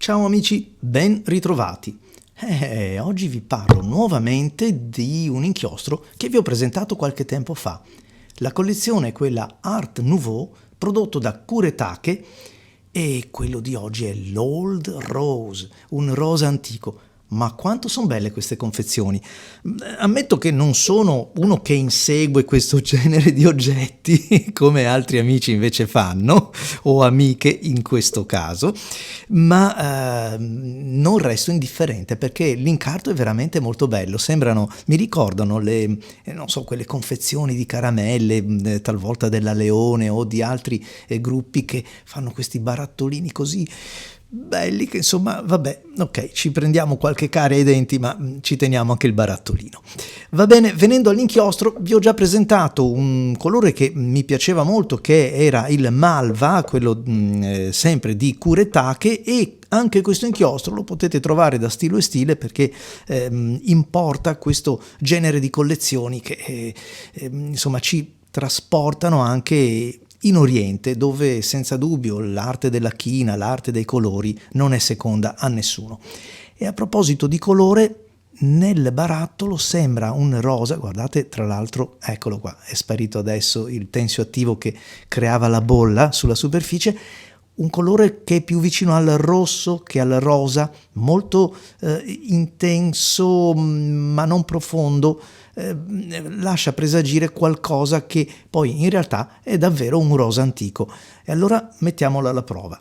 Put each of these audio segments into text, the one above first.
Ciao amici, ben ritrovati. Oggi vi parlo nuovamente di un inchiostro che vi ho presentato qualche tempo fa. La collezione è quella Art Nouveau, prodotto da Kuretake, e quello di oggi è l'Old Rose, un rosa antico. Ma quanto sono belle queste confezioni! Ammetto che non sono uno che insegue questo genere di oggetti, come altri amici invece fanno, o amiche in questo caso, ma non resto indifferente perché l'incarto è veramente molto bello. Mi ricordano non so, quelle confezioni di caramelle, talvolta della Leone o di altri gruppi che fanno questi barattolini così belli che insomma, vabbè, ok, ci prendiamo qualche carie ai denti, ma ci teniamo anche il barattolino. Va bene, venendo all'inchiostro, vi ho già presentato un colore che mi piaceva molto, che era il Malva, quello sempre di Kuretake, e anche questo inchiostro lo potete trovare da Stilo e Stile perché importa questo genere di collezioni che insomma ci trasportano anche in Oriente, dove senza dubbio l'arte della china, l'arte dei colori non è seconda a nessuno. E a proposito di colore, nel barattolo sembra un rosa, guardate, tra l'altro, eccolo qua, è sparito adesso il tensioattivo che creava la bolla sulla superficie, un colore che è più vicino al rosso che al rosa, molto intenso ma non profondo, lascia presagire qualcosa che poi in realtà è davvero un rosa antico. E allora mettiamolo alla prova.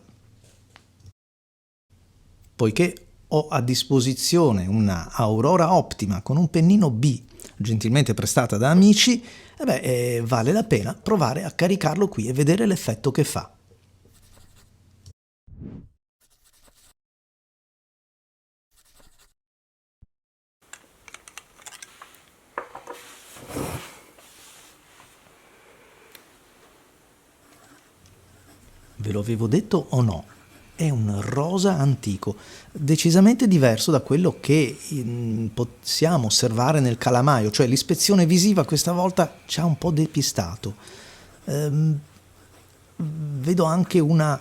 Poiché ho a disposizione una Aurora Optima con un pennino B gentilmente prestata da amici, vale la pena provare a caricarlo qui e vedere l'effetto che fa. Ve lo avevo detto o no? È un rosa antico, decisamente diverso da quello che possiamo osservare nel calamaio, cioè l'ispezione visiva questa volta ci ha un po' depistato. Vedo anche una...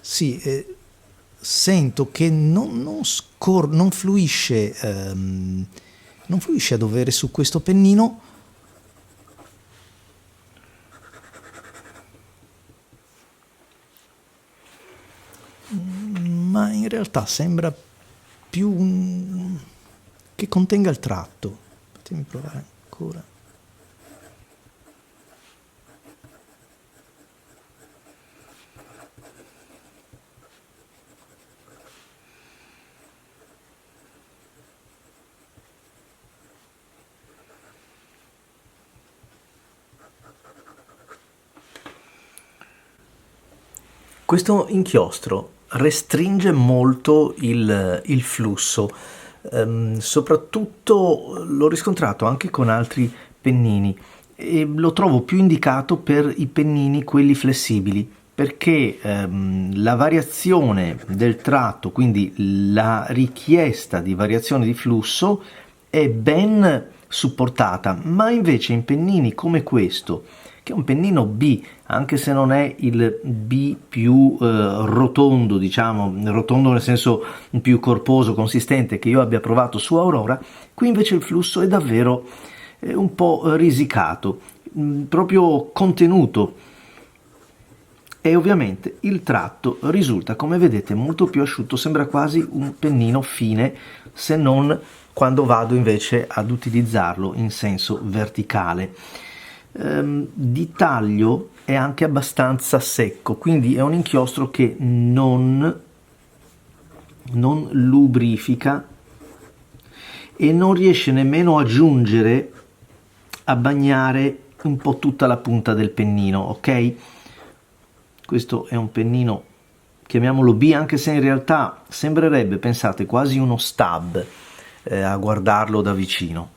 sì, sento che non fluisce, non fluisce a dovere su questo pennino. Ma in realtà sembra più che contenga il tratto. Fatemi provare ancora. Questo inchiostro restringe molto il flusso, soprattutto l'ho riscontrato anche con altri pennini e lo trovo più indicato per i pennini quelli flessibili perché la variazione del tratto, quindi la richiesta di variazione di flusso è ben supportata, ma invece in pennini come questo, che è un pennino B, anche se non è il B più rotondo, diciamo, rotondo nel senso più corposo, consistente che io abbia provato su Aurora, qui invece il flusso è davvero un po' risicato, proprio contenuto. E ovviamente il tratto risulta, come vedete, molto più asciutto, sembra quasi un pennino fine, se non quando vado invece ad utilizzarlo in senso verticale. Di taglio è anche abbastanza secco, quindi è un inchiostro che non lubrifica e non riesce nemmeno a giungere a bagnare un po' tutta la punta del pennino, ok? Questo è un pennino, chiamiamolo B, anche se in realtà sembrerebbe, pensate, quasi uno stab a guardarlo da vicino.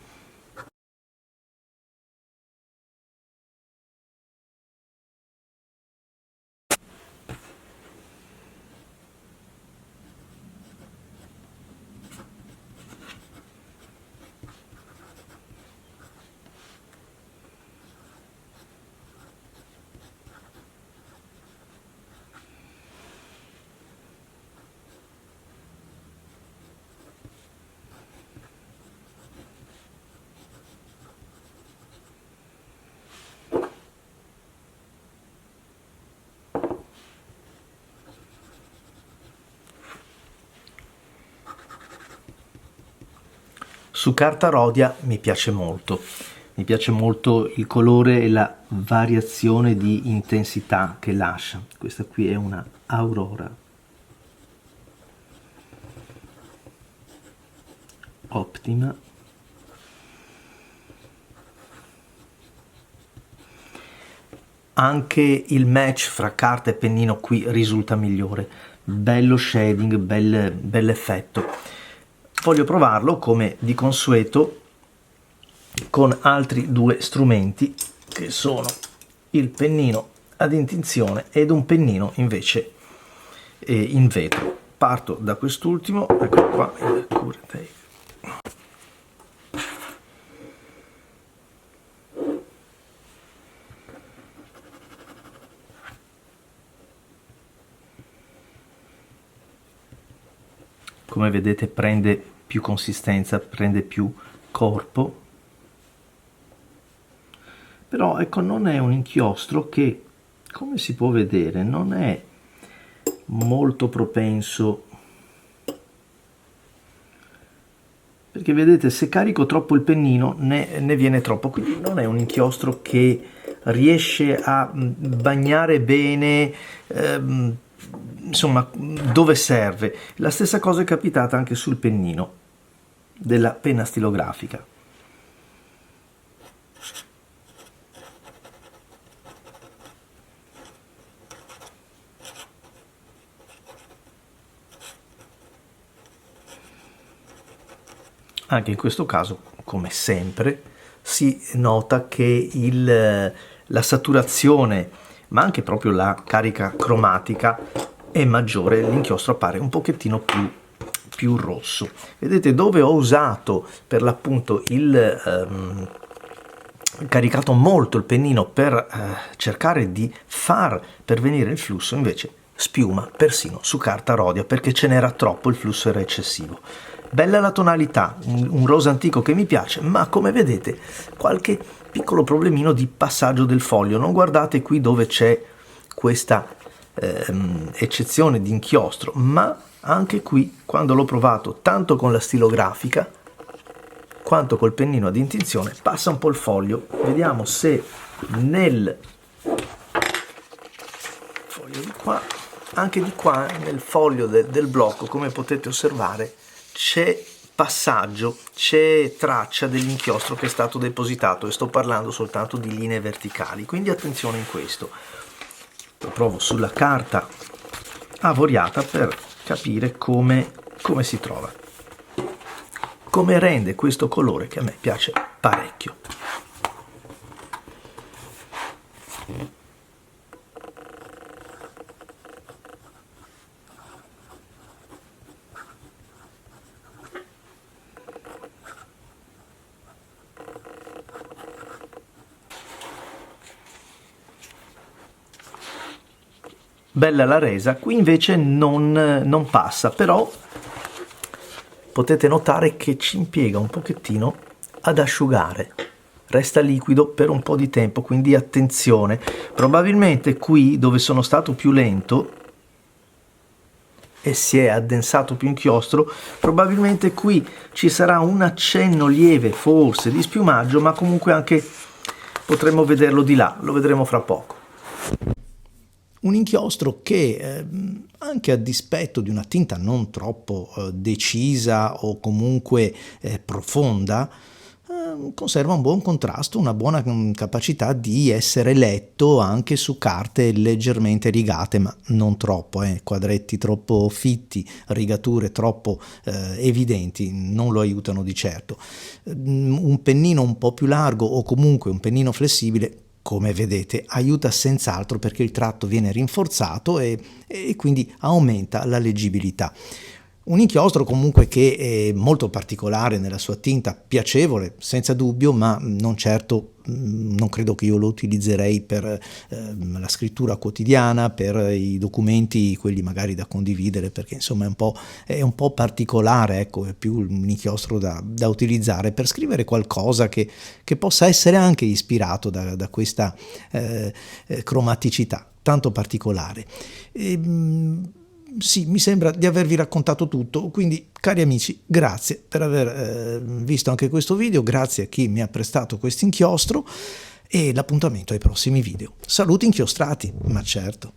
Su carta Rhodia mi piace molto il colore e la variazione di intensità che lascia. Questa qui è una Aurora Optima. Anche il match fra carta e pennino qui risulta migliore, bello shading, bell'effetto. Voglio provarlo come di consueto con altri due strumenti che sono il pennino ad intinzione ed un pennino invece in vetro. Parto da quest'ultimo, ecco qua il Cure Tape. Come vedete prende più consistenza, prende più corpo, però ecco non è un inchiostro che, come si può vedere, non è molto propenso, perché vedete se carico troppo il pennino ne viene troppo, quindi non è un inchiostro che riesce a bagnare bene insomma dove serve. La stessa cosa è capitata anche sul pennino della penna stilografica. Anche in questo caso, come sempre, si nota che la saturazione, ma anche proprio la carica cromatica è maggiore, l'inchiostro appare un pochettino più rosso. Vedete dove ho usato per l'appunto caricato molto il pennino per cercare di far pervenire il flusso, invece spiuma persino su carta Rhodia perché ce n'era troppo, il flusso era eccessivo. Bella la tonalità, un rosa antico che mi piace, ma come vedete qualche piccolo problemino di passaggio del foglio. Non guardate qui dove c'è questa eccezione di inchiostro, ma anche qui quando l'ho provato tanto con la stilografica quanto col pennino ad intinzione passa un po' il foglio. Vediamo se nel foglio di qua, anche di qua nel foglio del blocco, come potete osservare, c'è passaggio, c'è traccia dell'inchiostro che è stato depositato, e sto parlando soltanto di linee verticali, quindi attenzione in questo. Lo provo sulla carta avoriata per capire come si trova, come rende questo colore che a me piace parecchio. Bella la resa, qui invece non passa, però potete notare che ci impiega un pochettino ad asciugare, resta liquido per un po' di tempo, quindi attenzione. Probabilmente qui dove sono stato più lento e si è addensato più inchiostro, probabilmente qui ci sarà un accenno lieve forse di spiumaggio, ma comunque anche potremo vederlo di là, lo vedremo fra poco. Un inchiostro che anche a dispetto di una tinta non troppo decisa o comunque profonda, conserva un buon contrasto, una buona capacità di essere letto anche su carte leggermente rigate, ma non troppo, quadretti troppo fitti, rigature troppo evidenti non lo aiutano di certo. Un pennino un po' più largo o comunque un pennino flessibile, come vedete, aiuta senz'altro perché il tratto viene rinforzato e quindi aumenta la leggibilità. Un inchiostro comunque che è molto particolare nella sua tinta, piacevole senza dubbio, ma non certo, non credo che io lo utilizzerei per la scrittura quotidiana, per i documenti, quelli magari da condividere, perché insomma è un po' particolare, ecco, è più un inchiostro da utilizzare per scrivere qualcosa che possa essere anche ispirato da questa cromaticità tanto particolare. sì, mi sembra di avervi raccontato tutto, quindi cari amici, grazie per aver visto anche questo video, grazie a chi mi ha prestato questo inchiostro e l'appuntamento ai prossimi video. Saluti inchiostrati, ma certo.